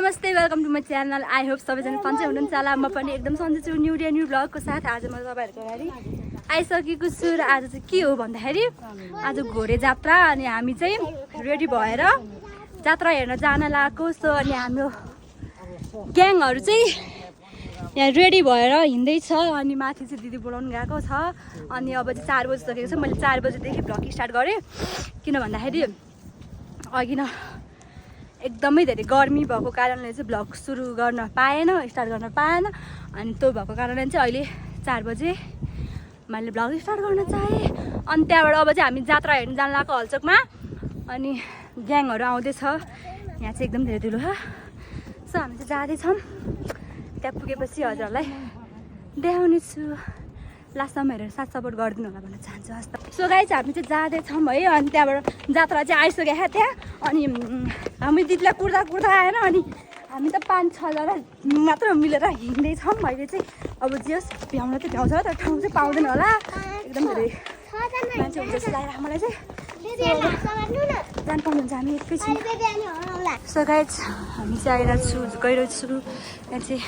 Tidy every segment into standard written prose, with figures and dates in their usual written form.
नमस्ते, welcome to my channel. I hope सबैजना सन्चै हुनुहुन्छ होला। म पनि एकदम सन्चै छु। न्यू डे न्यू ब्लगको साथ आज म तपाईँहरूको अगाडि आइसकेको छु र आज चाहिँ के हो भन्दाखेरि आज घोडे जात्रा अनि हामी चाहिँ रेडी भएर जात्रा हेर्न जान लागेको। सो अनि हाम्रो ग्याङहरू चाहिँ यहाँ रेडी भएर हिँड्दैछ अनि माथि चाहिँ दिदी बोलाउनु गएको छ। अनि अब चाहिँ 4 बजिसकेको छ। मैले 4 बजेदेखि भ्लग स्टार्ट गरेँ किन भन्दाखेरि अघि न एकदमै धेरै गर्मी भएको कारणले चाहिँ भ्लग सुरु गर्न पाएन, स्टार्ट गर्न पाएन। अनि त्यो भएको कारणले चाहिँ अहिले 4 बजे मैले भ्लग स्टार्ट गर्न चाहेँ। अनि त्यहाँबाट अब चाहिँ हामी जात्रा हेर्न जान लागेको हलचोकमा। अनि ग्याङहरू आउँदैछ, यहाँ चाहिँ एकदम धेरै ठुलो छ। सो हामी चाहिँ जाँदैछौँ। त्यहाँ पुगेपछि हजुरहरूलाई देखाउने छु। लास्टसम्म हेरेर साथ सपोर्ट गरिदिनु होला भन्न चाहन्छु। हस् त। सो गाइस हामी चाहिँ जाँदैछौँ है। अनि त्यहाँबाट जात्रा चाहिँ आइसक्यो क्या त्यहाँ। अनि हामी दिदीलाई कुर्दा कुर्दा आएन। अनि हामी त 5-6 जना मात्र मिलेर हिँड्दैछौँ। अहिले चाहिँ अब जे होस् भ्याउन चाहिँ भ्याउँछ तर ठाउँ चाहिँ पाउँदैन होला। एकदम धेरै मान्छे हुन्छ जस्तो लागेर मलाई चाहिँ जान पाउनुहुन्छ हामी एकैछिन। सो गाइस हामी चाहिँ गइरहेको छु। यहाँ चाहिँ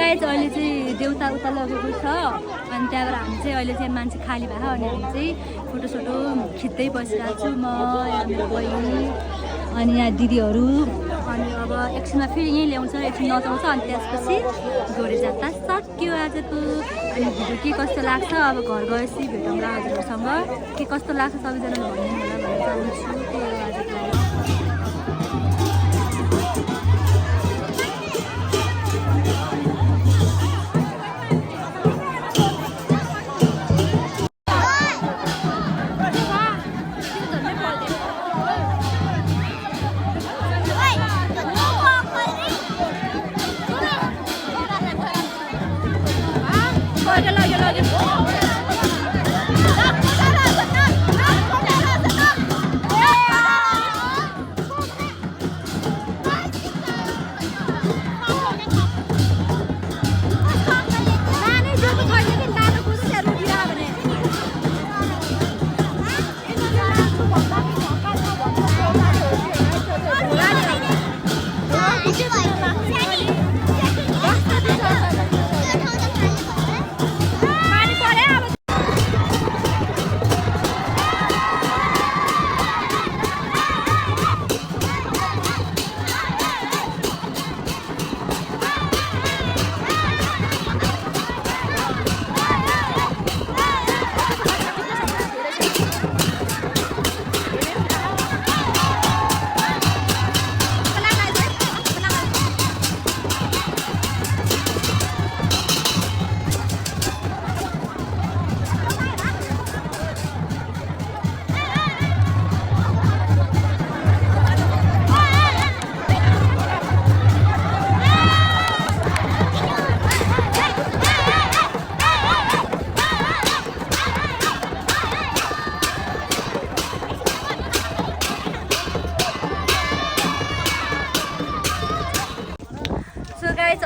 गाइज अहिले चाहिँ देउता उता लगेको छ अनि त्यहाँबाट हामी चाहिँ अहिले चाहिँ मान्छे खाली भयो अनि हामी चाहिँ फोटोसोटो खिच्दै बसिरहेको छु म यहाँ मेरो बहिनी अनि यहाँ दिदीहरू अनि अब एकछिनमा फेरि यहीँ ल्याउँछ एकछिन नचाउँछ अनि त्यसपछि घोडे जात्रा सक्यो आजको अनि भिडियो के कस्तो लाग्छ अब घर गएपछि भेटौँला हजुरहरूसँग के कस्तो लाग्छ सबैजनाले भनिदिनु होला भन्न चाहन्छु त्यही हो आजको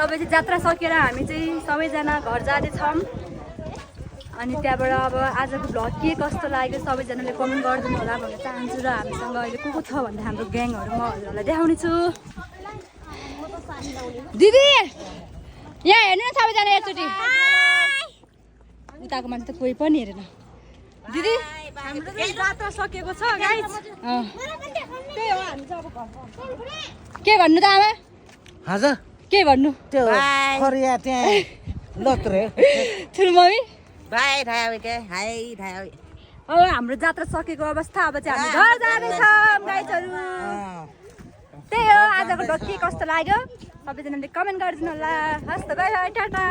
अब चाहिँ जात्रा सकेर हामी चाहिँ सबैजना घर जाँदैछौँ अनि त्यहाँबाट अब आजको भ्लग के कस्तो लाग्यो सबैजनाले कमेन्ट गरिदिनु होला भन्न चाहन्छु र हामीसँग अहिले को छ भन्दा हाम्रो ग्याङहरू म हजुरहरूलाई देखाउने छु दिदी यहाँ हेर्नु न सबैजना एकचोटि उताको मान्छे त कोही पनि हेरेन दिदी हाम्रो जात्रा सकेको छ गाइस त्यही हो हामी चाहिँ अब के भन्नु त आमा हजुर के भन्नु त्यो खरिया त्यहाँ लत्रे ठुलो मम्मी बाई थाहा के हाई थाहा अब हाम्रो जात्रा सकेको अवस्था अब चाहिँ हामी घर जाँदैछौँ गाइजहरू त्यही हो आजको भ्लग के कस्तो लाग्यो सबैजनाले कमेन्ट गरिदिनु होला हस् त बाई बाई टाटा